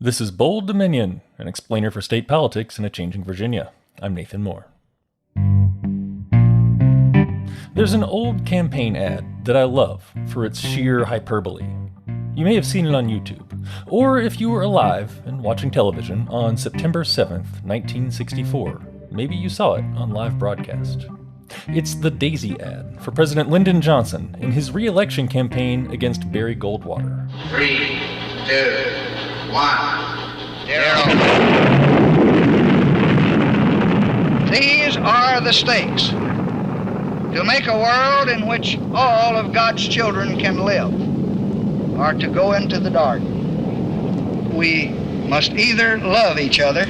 This is Bold Dominion, an explainer for state politics in a changing Virginia. I'm Nathan Moore. There's an old campaign ad that I love for its sheer hyperbole. You may have seen it on YouTube, or if you were alive and watching television on September 7th, 1964, maybe you saw it on live broadcast. It's the Daisy ad for President Lyndon Johnson in his re-election campaign against Barry Goldwater. 3, 2, 1, 0. These are the stakes. To make a world in which all of God's children can live, or to go into the dark, we must either love each other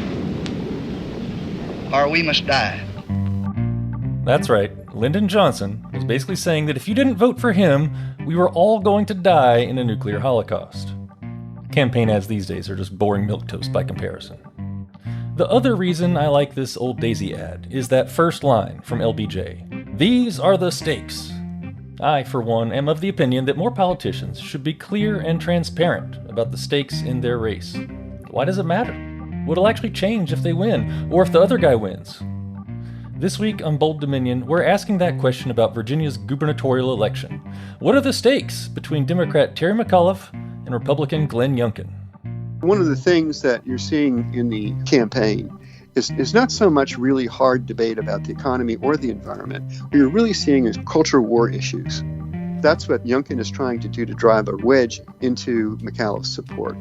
or we must die. That's right. Lyndon Johnson was basically saying that if you didn't vote for him, we were all going to die in a nuclear holocaust. Campaign ads these days are just boring milquetoast by comparison. The other reason I like this old Daisy ad is that first line from LBJ. These are the stakes. I, for one, am of the opinion that more politicians should be clear and transparent about the stakes in their race. Why does it matter? What'll actually change if they win, or if the other guy wins? This week on Bold Dominion, we're asking that question about Virginia's gubernatorial election. What are the stakes between Democrat Terry McAuliffe and Republican Glenn Youngkin? One of the things that you're seeing in the campaign is not so much really hard debate about the economy or the environment. What you're really seeing is culture war issues. That's what Youngkin is trying to do to drive a wedge into McAuliffe's support.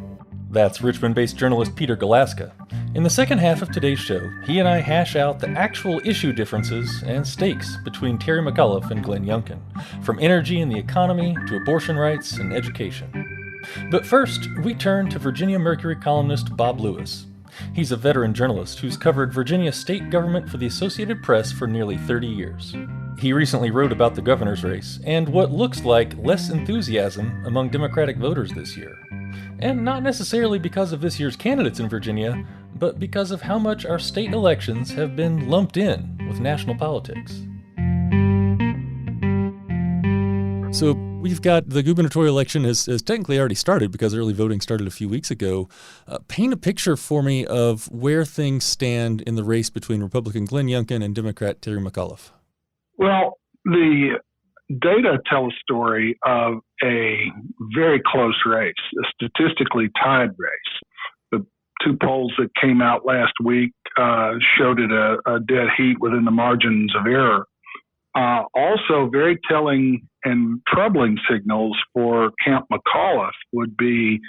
That's Richmond-based journalist Peter Galaska. In the second half of today's show, he and I hash out the actual issue differences and stakes between Terry McAuliffe and Glenn Youngkin, from energy and the economy to abortion rights and education. But first, we turn to Virginia Mercury columnist Bob Lewis. He's a veteran journalist who's covered Virginia state government for the Associated Press for nearly 30 years. He recently wrote about the governor's race and what looks like less enthusiasm among Democratic voters this year. And not necessarily because of this year's candidates in Virginia, but because of how much our state elections have been lumped in with national politics. So we've got the gubernatorial election has technically already started because early voting started a few weeks ago. Paint a picture for me of where things stand in the race between Republican Glenn Youngkin and Democrat Terry McAuliffe. Well, the data tell a story of a very close race, a statistically tied race. The two polls that came out last week showed it a dead heat within the margins of error. Also, very telling and troubling signals for Camp McAuliffe would be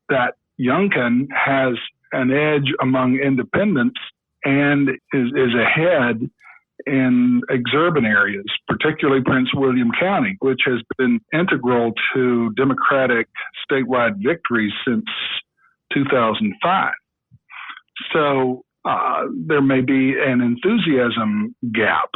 that Youngkin has an edge among independents and is ahead in exurban areas, particularly Prince William County, which has been integral to Democratic statewide victories since 2005. So there may be an enthusiasm gap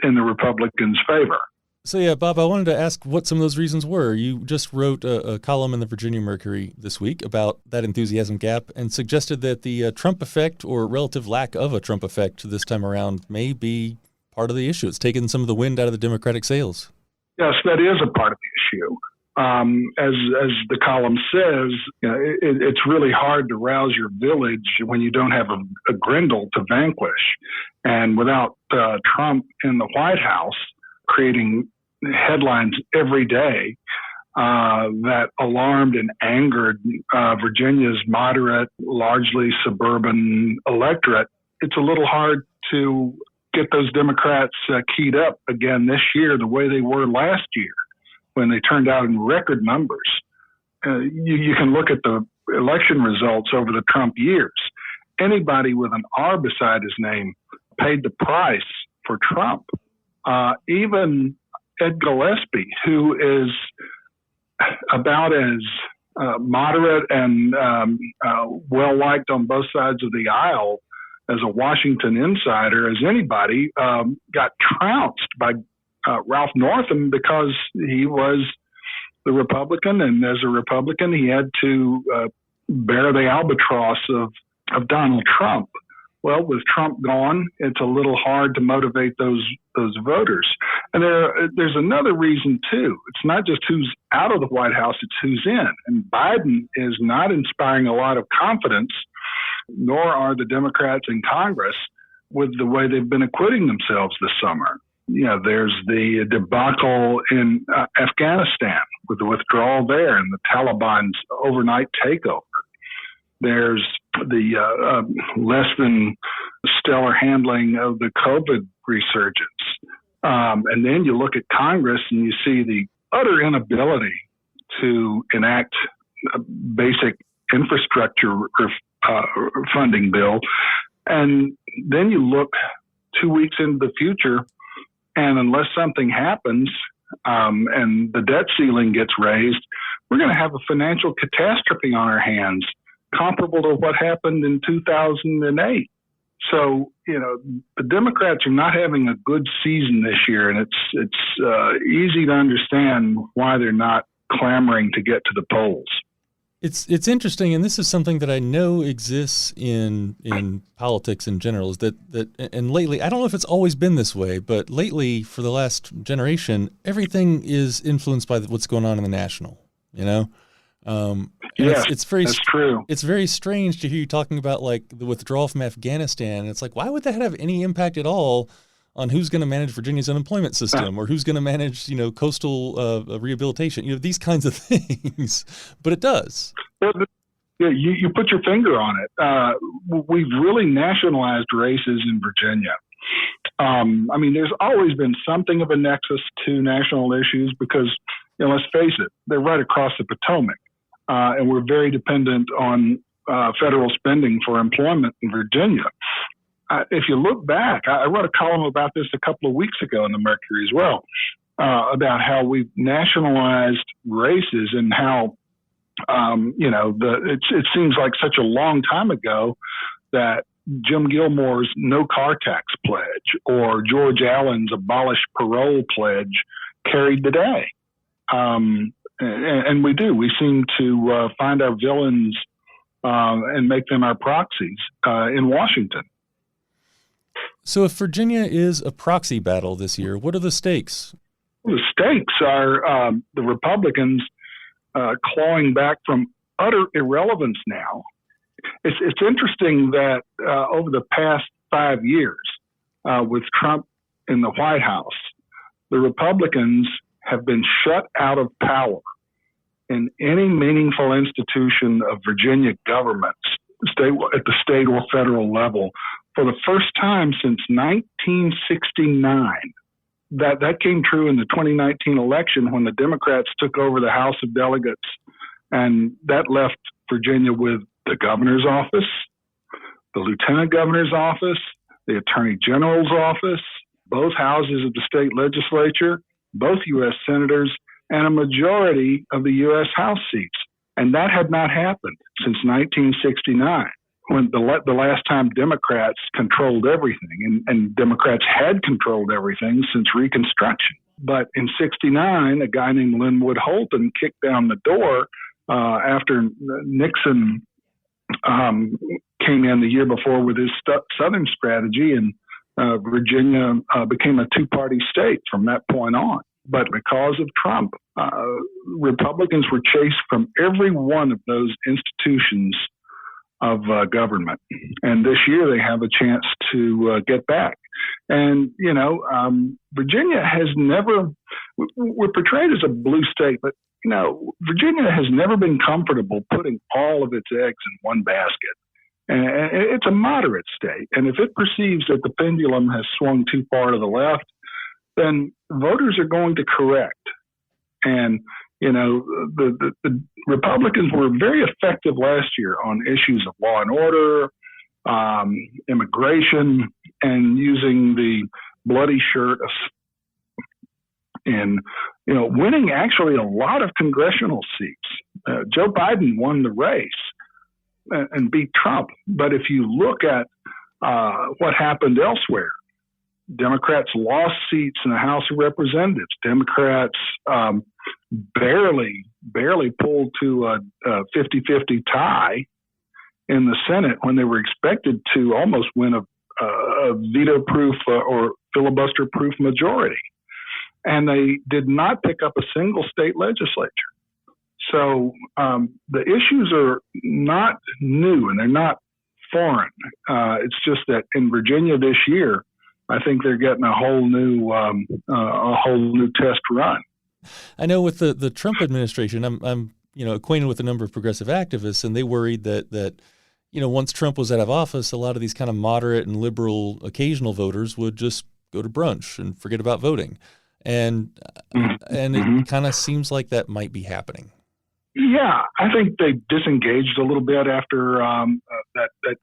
in the Republicans' favor. So yeah, Bob, I wanted to ask what some of those reasons were. You just wrote a column in the Virginia Mercury this week about that enthusiasm gap and suggested that the Trump effect or relative lack of a Trump effect this time around may be part of the issue. It's taken some of the wind out of the Democratic sails. Yes, that is a part of the issue. As the column says, you know, it's really hard to rouse your village when you don't have a Grendel to vanquish. And without Trump in the White House creating headlines every day that alarmed and angered Virginia's moderate, largely suburban electorate, it's a little hard to get those Democrats keyed up again this year the way they were last year when they turned out in record numbers. You can look at the election results over the Trump years. Anybody with an R beside his name paid the price for Trump. Even Ed Gillespie, who is about as moderate and well-liked on both sides of the aisle as a Washington insider as anybody, got trounced by Ralph Northam because he was the Republican, and as a Republican, he had to bear the albatross of Donald Trump. Well, with Trump gone, it's a little hard to motivate those voters. And there's another reason, too. It's not just who's out of the White House, it's who's in. And Biden is not inspiring a lot of confidence, nor are the Democrats in Congress with the way they've been acquitting themselves this summer. There's the debacle in Afghanistan with the withdrawal there and the Taliban's overnight takeover. There's the less than stellar handling of the COVID resurgence. And then you look at Congress and you see the utter inability to enact a basic infrastructure funding bill. And then you look 2 weeks into the future, and unless something happens and the debt ceiling gets raised, we're going to have a financial catastrophe on our hands, comparable to what happened in 2008. So, the Democrats are not having a good season this year, and it's easy to understand why they're not clamoring to get to the polls. It's interesting, and this is something that I know exists in politics in general, is that and lately, I don't know if it's always been this way, but lately, for the last generation, everything is influenced by what's going on in the national, Yes, it's very, that's true. It's very strange to hear you talking about like the withdrawal from Afghanistan. It's like, why would that have any impact at all on who's going to manage Virginia's unemployment system or who's going to manage, coastal rehabilitation, these kinds of things? But it does. Yeah, you put your finger on it. We've really nationalized races in Virginia. There's always been something of a nexus to national issues because, let's face it, they're right across the Potomac. And we're very dependent on federal spending for employment in Virginia. If you look back, I wrote a column about this a couple of weeks ago in the Mercury as well, about how we've nationalized races and how, it seems like such a long time ago that Jim Gilmore's no car tax pledge or George Allen's abolish parole pledge carried the day. And we do. We seem to find our villains and make them our proxies in Washington. So if Virginia is a proxy battle this year, what are the stakes? The stakes are the Republicans clawing back from utter irrelevance now. It's interesting that over the past 5 years, with Trump in the White House, the Republicans have been shut out of power in any meaningful institution of Virginia government, at the state or federal level, for the first time since 1969. That came true in the 2019 election when the Democrats took over the House of Delegates, and that left Virginia with the governor's office, the lieutenant governor's office, the attorney general's office, both houses of the state legislature, both U.S. senators, and a majority of the U.S. House seats. And that had not happened since 1969, when the last time Democrats controlled everything, and Democrats had controlled everything since Reconstruction. But in 1969, a guy named Linwood Holton kicked down the door after Nixon came in the year before with his Southern strategy, and Virginia became a two-party state from that point on. But because of Trump, Republicans were chased from every one of those institutions of government. And this year they have a chance to get back. And, Virginia has never, we're portrayed as a blue state, but, Virginia has never been comfortable putting all of its eggs in one basket. And it's a moderate state. And if it perceives that the pendulum has swung too far to the left, then voters are going to correct. And, the Republicans were very effective last year on issues of law and order, immigration, and using the bloody shirt and, winning actually a lot of congressional seats. Joe Biden won the race and beat Trump. But if you look at what happened elsewhere, Democrats lost seats in the House of Representatives. Democrats barely pulled to a 50-50 tie in the Senate when they were expected to almost win a veto-proof or filibuster-proof majority. and they did not pick up a single state legislature. So the issues are not new and they're not foreign. It's just that in Virginia this year, I think they're getting a whole new test run. I know with the Trump administration, I'm acquainted with a number of progressive activists, and they worried that once Trump was out of office, a lot of these kind of moderate and liberal occasional voters would just go to brunch and forget about voting, and it kind of seems like that might be happening. Yeah, I think they disengaged a little bit after that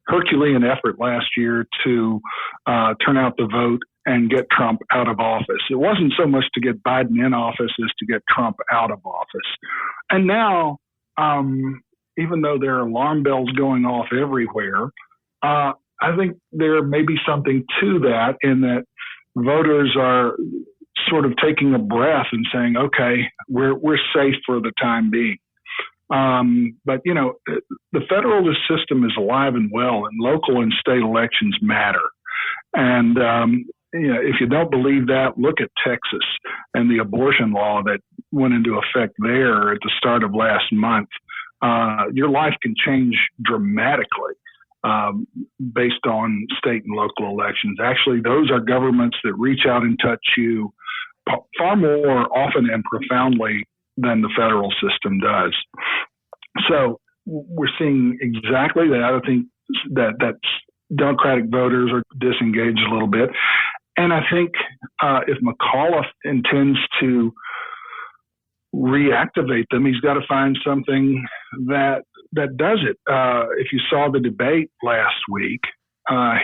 Herculean effort last year to turn out the vote and get Trump out of office. It wasn't so much to get Biden in office as to get Trump out of office. And now, even though there are alarm bells going off everywhere, I think there may be something to that, in that voters are sort of taking a breath and saying, okay, we're safe for the time being. But the federalist system is alive and well, and local and state elections matter. And if you don't believe that, look at Texas and the abortion law that went into effect there at the start of last month. Your life can change dramatically based on state and local elections. Actually, those are governments that reach out and touch you far more often and profoundly than the federal system does. So we're seeing exactly that. I think that Democratic voters are disengaged a little bit. And I think if McAuliffe intends to reactivate them, he's got to find something that does it. If you saw the debate last week,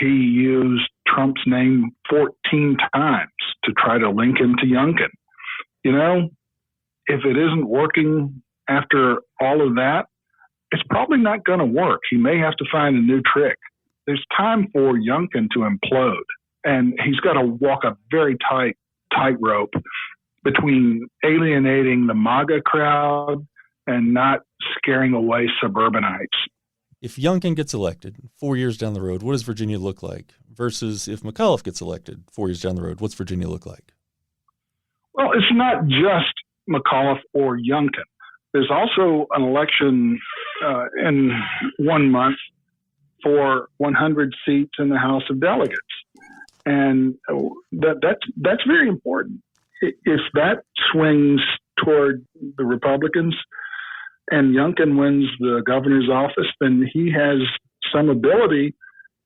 he used Trump's name 14 times to try to link him to Youngkin. If it isn't working after all of that, it's probably not going to work. He may have to find a new trick. There's time for Youngkin to implode, and he's got to walk a very tightrope between alienating the MAGA crowd and not scaring away suburbanites. If Youngkin gets elected 4 years down the road, what does Virginia look like? Versus if McAuliffe gets elected 4 years down the road, what's Virginia look like? Well, it's not just McAuliffe or Youngkin. There's also an election in 1 month for 100 seats in the House of Delegates. And that's very important. If that swings toward the Republicans and Youngkin wins the governor's office, then he has some ability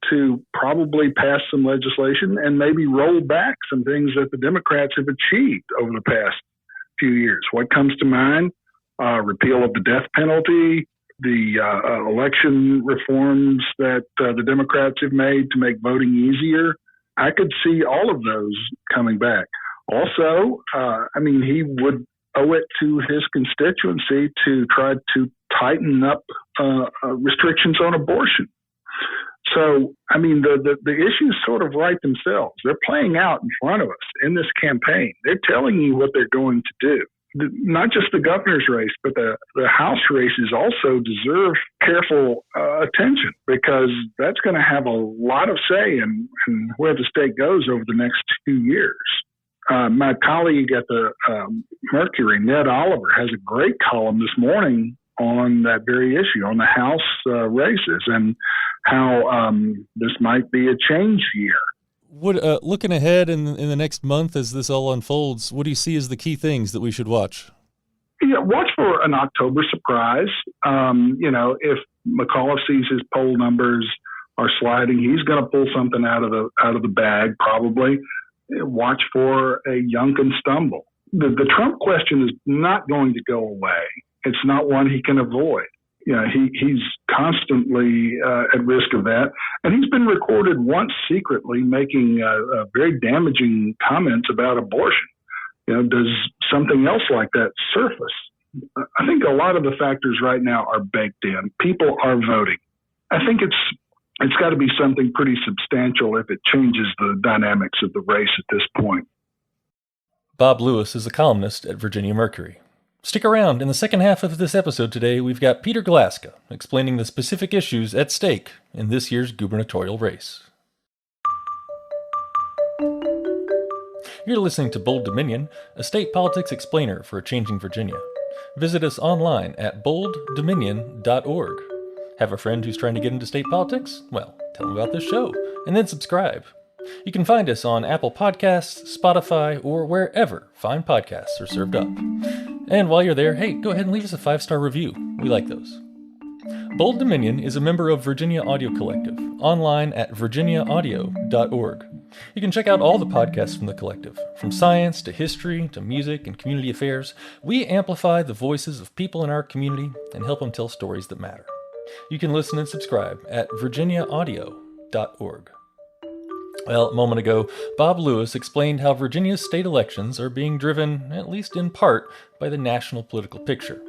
to probably pass some legislation and maybe roll back some things that the Democrats have achieved over the past few years. What comes to mind? Repeal of the death penalty, the election reforms that the Democrats have made to make voting easier. I could see all of those coming back. Also, he would owe it to his constituency to try to tighten up restrictions on abortion. So, the issues sort of write themselves. They're playing out in front of us in this campaign. They're telling you what they're going to do. Not just the governor's race, but the House races also deserve careful attention, because that's going to have a lot of say in where the state goes over the next 2 years. My colleague at the Mercury, Ned Oliver, has a great column this morning on that very issue, on the House races, and how this might be a change year. What looking ahead in the next month as this all unfolds, what do you see as the key things that we should watch? Yeah, watch for an October surprise. If McAuliffe sees his poll numbers are sliding, he's going to pull something out of the bag probably. Watch for a Youngkin stumble. The Trump question is not going to go away. It's not one he can avoid. He's constantly at risk of that. And he's been recorded once secretly making very damaging comments about abortion. Does something else like that surface? I think a lot of the factors right now are baked in. People are voting. I think it's got to be something pretty substantial if it changes the dynamics of the race at this point. Bob Lewis is a columnist at Virginia Mercury. Stick around. In the second half of this episode today, we've got Peter Glaska explaining the specific issues at stake in this year's gubernatorial race. You're listening to Bold Dominion, a state politics explainer for a changing Virginia. Visit us online at bolddominion.org. Have a friend who's trying to get into state politics? Well, tell them about this show, and then subscribe. You can find us on Apple Podcasts, Spotify, or wherever fine podcasts are served up. And while you're there, hey, go ahead and leave us a 5-star review. We like those. Bold Dominion is a member of Virginia Audio Collective, online at virginiaaudio.org. You can check out all the podcasts from the collective, from science to history to music and community affairs. We amplify the voices of people in our community and help them tell stories that matter. You can listen and subscribe at virginiaaudio.org. Well, a moment ago, Bob Lewis explained how Virginia's state elections are being driven, at least in part, by the national political picture,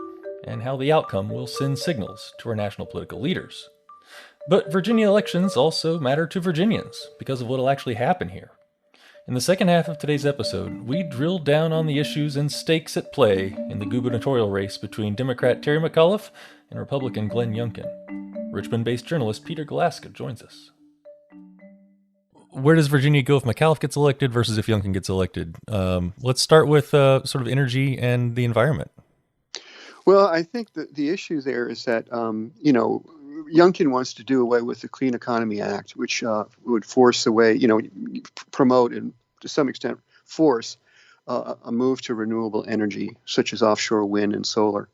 and how the outcome will send signals to our national political leaders. But Virginia elections also matter to Virginians because of what will actually happen here. In the second half of today's episode, we drill down on the issues and stakes at play in the gubernatorial race between Democrat Terry McAuliffe and Republican Glenn Youngkin. Richmond-based journalist Peter Galaska joins us. Where does Virginia go if McAuliffe gets elected versus if Youngkin gets elected? Let's start with sort of energy and the environment. Well, I think that the issue there is that, Youngkin wants to do away with the Clean Economy Act, which would force away, promote and to some extent force a move to renewable energy, such as offshore wind and solar.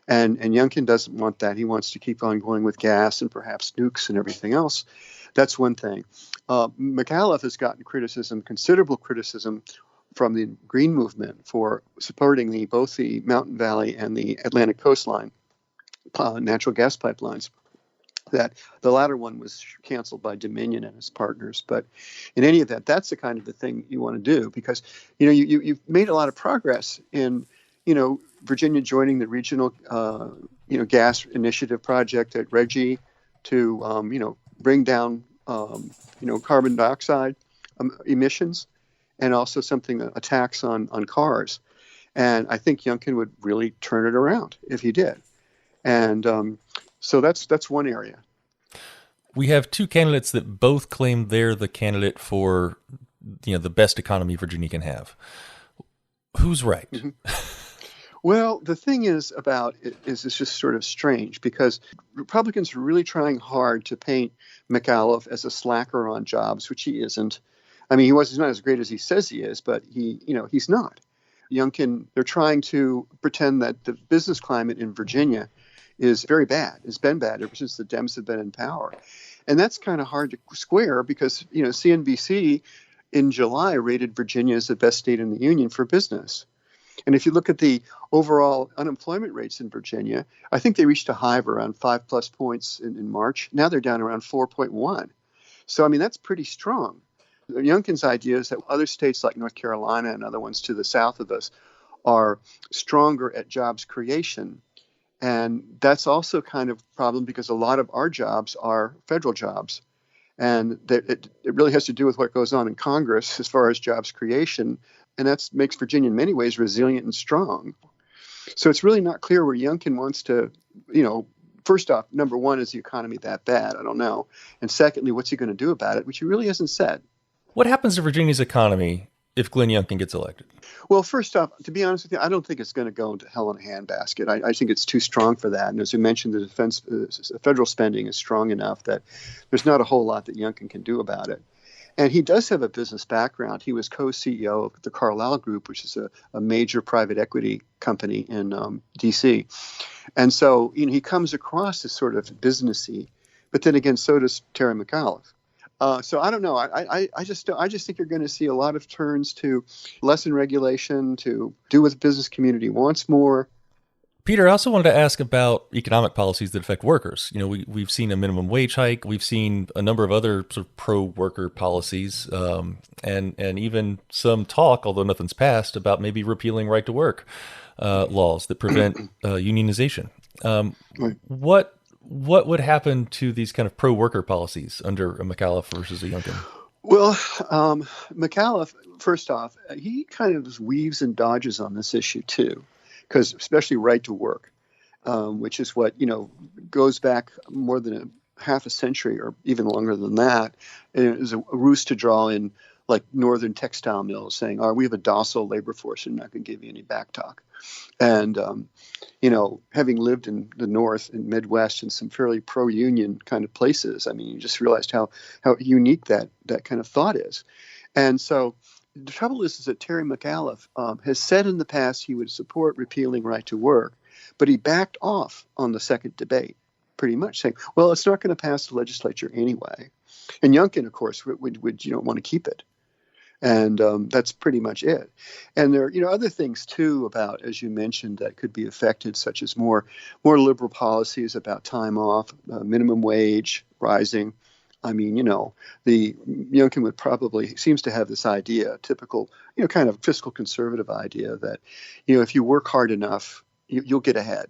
And Youngkin doesn't want that. He wants to keep on going with gas and perhaps nukes and everything else. That's one thing. McAuliffe has gotten considerable criticism from the Green Movement for supporting both the Mountain Valley and the Atlantic coastline natural gas pipelines. That the latter one was canceled by Dominion and its partners. But in any event, that's the kind of the thing you want to do because, you've made a lot of progress in, Virginia joining the regional, gas initiative project at RGGI to, bring down, carbon dioxide emissions and also a tax on cars. And I think Youngkin would really turn it around if he did. And so that's one area. We have two candidates that both claim they're the candidate for, the best economy Virginia can have. Who's right? Mm-hmm. Well, the thing is it's just sort of strange because Republicans are really trying hard to paint McAuliffe as a slacker on jobs, which he isn't. I mean, he's not as great as he says he is, but he's not. Youngkin, they're trying to pretend that the business climate in Virginia is very bad. It's been bad ever since the Dems have been in power. And that's kind of hard to square because, CNBC in July rated Virginia as the best state in the union for business. And if you look at the overall unemployment rates in Virginia, I think they reached a high of around 5+ points in March. Now they're down around 4.1. So, that's pretty strong. Youngkin's idea is that other states like North Carolina and other ones to the south of us are stronger at jobs creation. And that's also kind of a problem because a lot of our jobs are federal jobs. And it really has to do with what goes on in Congress as far as jobs creation. And that makes Virginia in many ways resilient and strong. So it's really not clear where Youngkin wants to, first off, number one, is the economy that bad? I don't know. And secondly, what's he going to do about it, which he really hasn't said. What happens to Virginia's economy if Glenn Youngkin gets elected? Well, first off, to be honest with you, I don't think it's going to go into hell in a handbasket. I think it's too strong for that. And as we mentioned, the federal spending is strong enough that there's not a whole lot that Youngkin can do about it. And he does have a business background. He was co-CEO of the Carlyle Group, which is a major private equity company in D.C. And so he comes across as sort of businessy. But then again, so does Terry McAuliffe. So I don't know. I just think you're going to see a lot of turns to lessen regulation, to do what the business community wants more. Peter, I also wanted to ask about economic policies that affect workers. We've seen a minimum wage hike. We've seen a number of other sort of pro-worker policies, and even some talk, although nothing's passed, about maybe repealing right-to-work laws that prevent unionization. What would happen to these kind of pro-worker policies under a McAuliffe versus a Youngkin? Well, McAuliffe, first off, he kind of weaves and dodges on this issue too, because especially right to work, which is what, goes back more than half a century or even longer than that. And it was a ruse to draw in like northern textile mills saying, "Oh, we have a docile labor force and not going to give you any back talk." And having lived in the North and Midwest in some fairly pro-union kind of places, I mean, you just realized how unique that kind of thought is. And so the trouble is that Terry McAuliffe has said in the past he would support repealing right to work, but he backed off on the second debate, pretty much saying, well, it's not going to pass the legislature anyway. And Youngkin, of course, would want to keep it. And that's pretty much it. And there are other things too about, as you mentioned, that could be affected, such as more liberal policies about time off, minimum wage rising. I mean, the Youngkin would probably seems to have this idea, typical, kind of fiscal conservative idea that, if you work hard enough, you'll get ahead,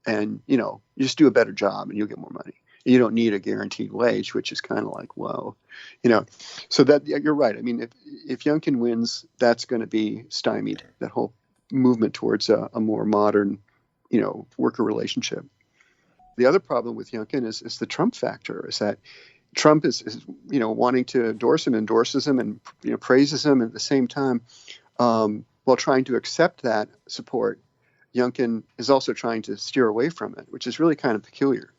and you just do a better job and you'll get more money. You don't need a guaranteed wage, which is kind of like, whoa, So that you're right. I mean, if Youngkin wins, that's going to be stymied. That whole movement towards a more modern, worker relationship. The other problem with Youngkin is the Trump factor. Is that Trump is wanting to endorse him, endorses him, and praises him at the same time, while trying to accept that support. Youngkin is also trying to steer away from it, which is really kind of peculiar.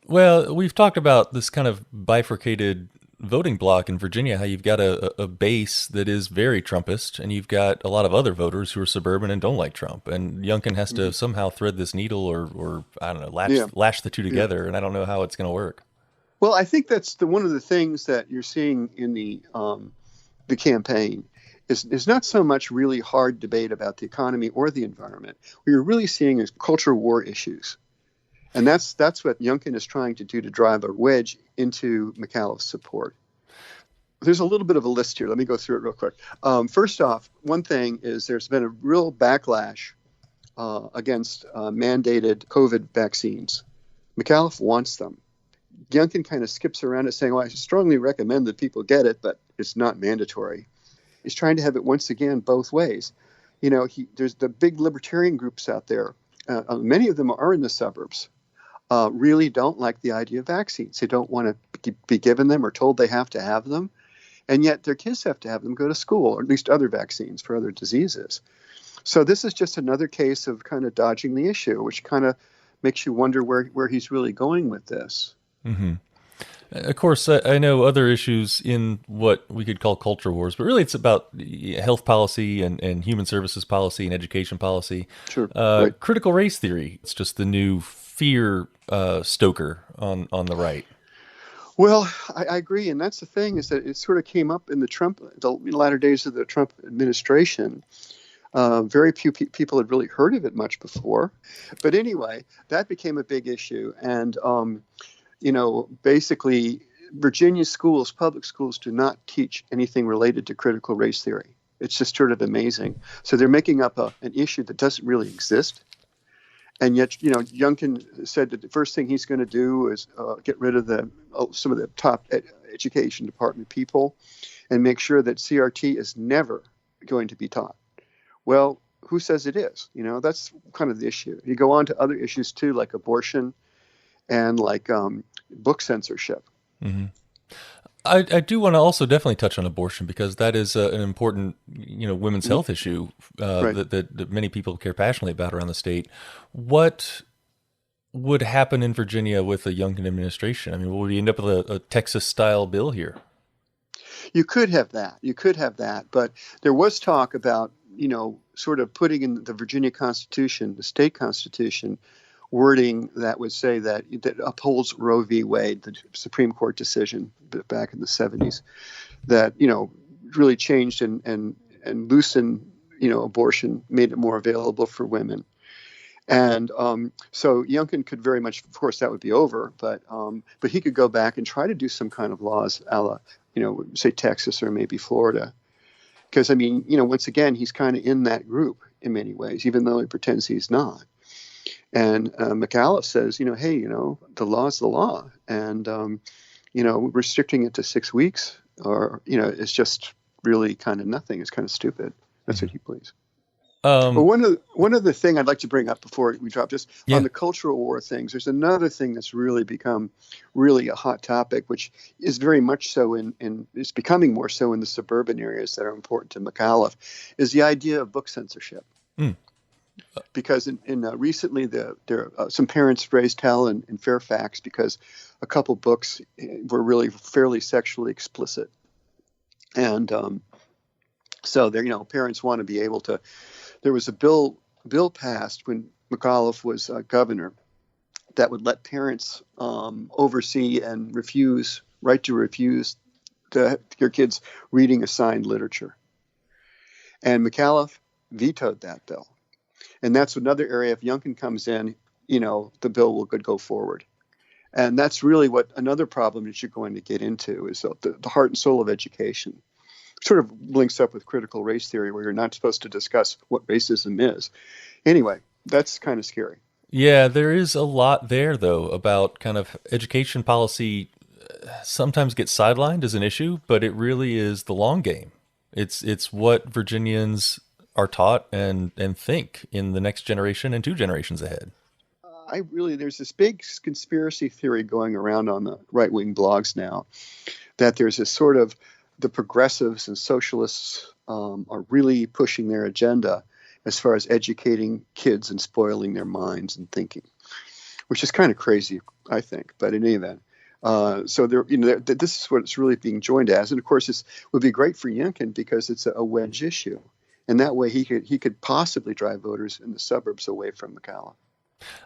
Well, we've talked about this kind of bifurcated voting bloc in Virginia, how you've got a base that is very Trumpist, and you've got a lot of other voters who are suburban and don't like Trump. And Youngkin has to somehow thread this needle or I don't know, lash the two together, and I don't know how it's going to work. Well, I think that's one of the things that you're seeing in the campaign is not so much really hard debate about the economy or the environment. What you're really seeing is culture war issues. And that's what Youngkin is trying to do, to drive a wedge into McAuliffe's support. There's a little bit of a list here. Let me go through it real quick. First off, one thing is there's been a real backlash against mandated COVID vaccines. McAuliffe wants them. Youngkin kind of skips around it saying, well, I strongly recommend that people get it, but it's not mandatory. He's trying to have it once again both ways. There's the big libertarian groups out there. Many of them are in the suburbs. Really don't like the idea of vaccines. They don't want to be given them or told they have to have them. And yet their kids have to have them go to school, or at least other vaccines for other diseases. So this is just another case of kind of dodging the issue, which kind of makes you wonder where he's really going with this. Mm-hmm. Of course, I know other issues in what we could call culture wars, but really it's about health policy and human services policy and education policy. Sure. Right. Critical race theory, it's just the new fear stoker on the right. Well, I agree. And that's the thing, is that it sort of came up in the latter days of the Trump administration. Very few people had really heard of it much before. But anyway, that became a big issue. And basically, Virginia schools, public schools, do not teach anything related to critical race theory. It's just sort of amazing. So they're making up an issue that doesn't really exist. And yet, Youngkin said that the first thing he's going to do is get rid of some of the top education department people and make sure that CRT is never going to be taught. Well, who says it is? That's kind of the issue. You go on to other issues too, like abortion and like book censorship. Mm-hmm. I do want to also definitely touch on abortion, because that is an important, women's health issue Right. that many people care passionately about around the state. What would happen in Virginia with a Youngkin administration? I mean, will we end up with a Texas-style bill here? You could have that. But there was talk about, sort of putting in the Virginia Constitution, the state constitution, wording that would say that upholds Roe v. Wade, the Supreme Court decision back in the 70s, that, really changed and loosened, abortion, made it more available for women. And so Youngkin could very much, of course, that would be over, but he could go back and try to do some kind of laws a la, say Texas or maybe Florida. Because, I mean, once again, he's kind of in that group in many ways, even though he pretends he's not. And McAuliffe says, hey, the law is the law. And, restricting it to 6 weeks or, it's just really kind of nothing. It's kind of stupid. That's what he believes. Well, one other thing I'd like to bring up before we drop this Yeah. on the cultural war things. There's another thing that's really become really a hot topic, which is very much so in it's becoming more so in the suburban areas that are important to McAuliffe, is the idea of book censorship. Mm. Because recently there some parents raised hell in Fairfax because a couple books were really fairly sexually explicit, and so there parents want to be able to. There was a bill passed when McAuliffe was governor that would let parents oversee and refuse your kids reading assigned literature. And McAuliffe vetoed that bill. And that's another area. If Youngkin comes in, the bill could go forward. And that's really another problem that you're going to get into is the heart and soul of education. Sort of links up with critical race theory, where you're not supposed to discuss what racism is. Anyway, that's kind of scary. Yeah, there is a lot there, though, about kind of education policy sometimes gets sidelined as an issue, but it really is the long game. It's what Virginians are taught and think in the next generation and 2 generations ahead. There's this big conspiracy theory going around on the right-wing blogs now that there's this sort of the progressives and socialists are really pushing their agenda as far as educating kids and spoiling their minds and thinking, which is kind of crazy, I think. But in any event, so this is what it's really being joined as, and of course, this would be great for Youngkin because it's a wedge issue, and that way he could possibly drive voters in the suburbs away from McAuliffe.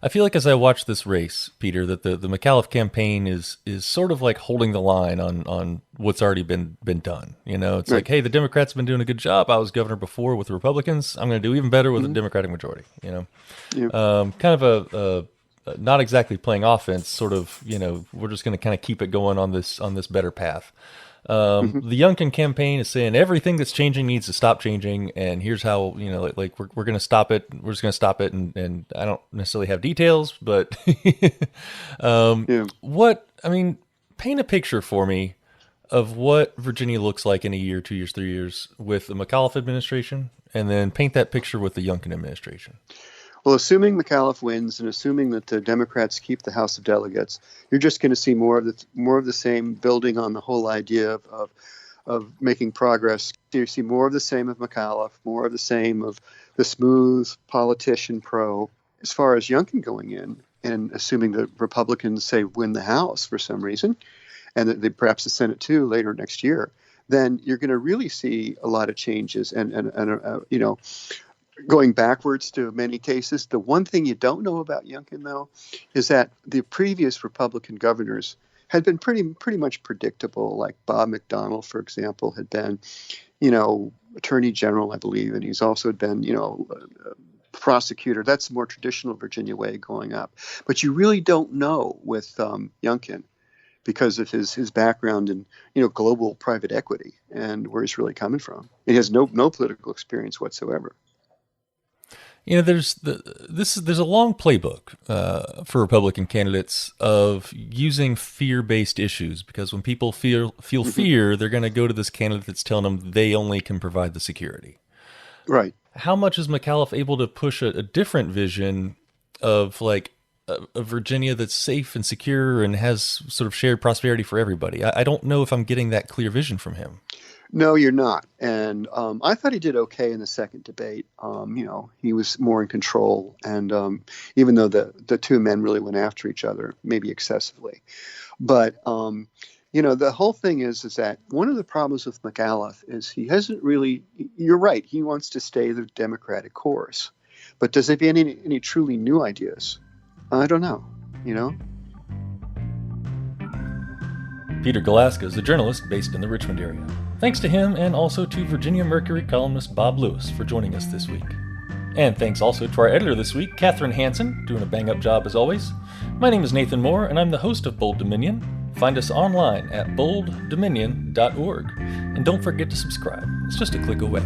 I feel like as I watch this race, Peter, that the McAuliffe campaign is sort of like holding the line on what's already been done. It's Right. like, hey, the Democrats have been doing a good job. I was governor before with the Republicans. I'm going to do even better with a Democratic majority. Yeah. Kind of a not exactly playing offense. Sort of, we're just going to kind of keep it going on this better path. The Youngkin campaign is saying everything that's changing needs to stop changing, and here's how, we're going to stop it. We're just going to stop it, and I don't necessarily have details, but paint a picture for me of what Virginia looks like in a year, 2 years, 3 years with the McAuliffe administration, and then paint that picture with the Youngkin administration. Well, assuming McAuliffe wins and assuming that the Democrats keep the House of Delegates, you're just going to see more of the same, building on the whole idea of making progress. You see more of the same of McAuliffe, more of the same of the smooth politician pro. As far as Youngkin going in, and assuming the Republicans say win the House for some reason, and that they perhaps the Senate too later next year, then you're going to really see a lot of changes and going backwards to many cases. The one thing you don't know about Youngkin, though, is that the previous Republican governors had been pretty much predictable. Like Bob McDonnell, for example, had been, attorney general, I believe, and he's also been, prosecutor. That's the more traditional Virginia way of going up. But you really don't know with Youngkin because of his background in global private equity and where he's really coming from. He has no political experience whatsoever. There's a long playbook for Republican candidates of using fear-based issues, because when people feel fear, they're going to go to this candidate that's telling them they only can provide the security. Right. How much is McAuliffe able to push a different vision of like a Virginia that's safe and secure and has sort of shared prosperity for everybody? I don't know if I'm getting that clear vision from him. No, you're not. And I thought he did okay in the second debate. He was more in control. And even though the two men really went after each other, maybe excessively. But, the whole thing is that one of the problems with McAuliffe is he hasn't really, you're right, he wants to stay the Democratic course. But does there be any truly new ideas? I don't know, Peter Galaska is a journalist based in the Richmond area. Thanks to him, and also to Virginia Mercury columnist Bob Lewis for joining us this week. And thanks also to our editor this week, Katherine Hansen, doing a bang-up job as always. My name is Nathan Moore, and I'm the host of Bold Dominion. Find us online at bolddominion.org. And don't forget to subscribe. It's just a click away.